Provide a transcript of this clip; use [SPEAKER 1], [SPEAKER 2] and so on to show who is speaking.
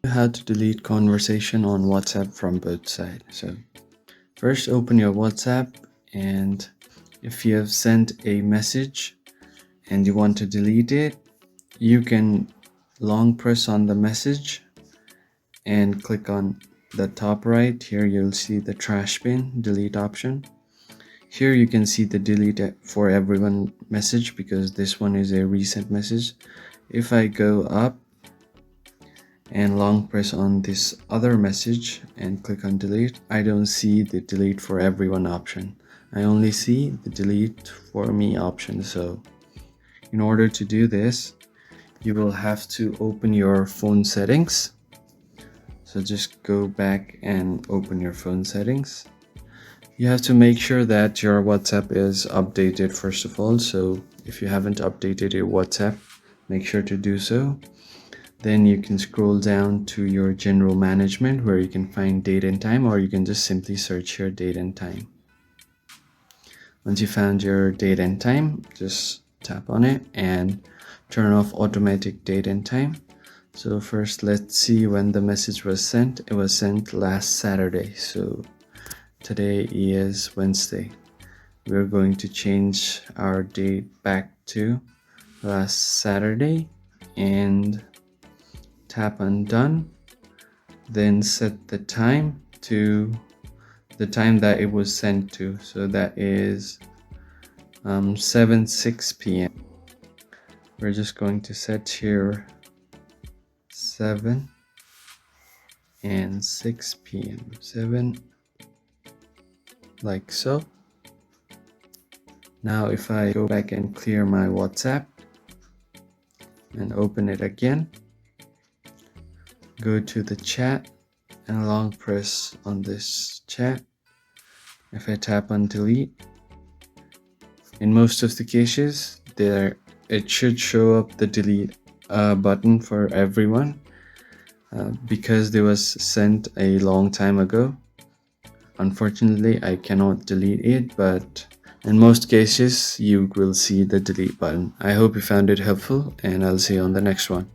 [SPEAKER 1] How to delete conversation on WhatsApp from both sides. So first open your WhatsApp, and if you have sent a message and you want to delete it, you can long press on the message and click on the top right. Here you'll see the trash bin delete option. Here you can see the delete for everyone message because this one is a recent message. If I go up and long press on this other message and click on delete, I don't see the delete for everyone option. I only see the delete for me option. So in order to do this, you will have to open your phone settings. So just go back and open your phone settings. You have to make sure that your WhatsApp is updated first of all. So if you haven't updated your WhatsApp, make sure to do so. Then you can scroll down to your general management where you can find date and time, or you can just simply search your date and time. Once you found your date and time, just tap on it and turn off automatic date and time. So first let's see when the message was sent. It was sent last Saturday. So today is Wednesday. We're going to change our date back to last Saturday and tap on done. Then set the time to the time that it was sent to. So that is 7:06 p.m. We're just going to set here 7 and 6 p.m. 7 like so. Now if I go back and clear my WhatsApp and open it again, go to the chat and long press on this chat. If I tap on delete, in most of the cases it should show up the delete button for everyone because they was sent a long time ago. Unfortunately, I cannot delete it, but in most cases you will see the delete button. I hope you found it helpful, and I'll see you on the next one.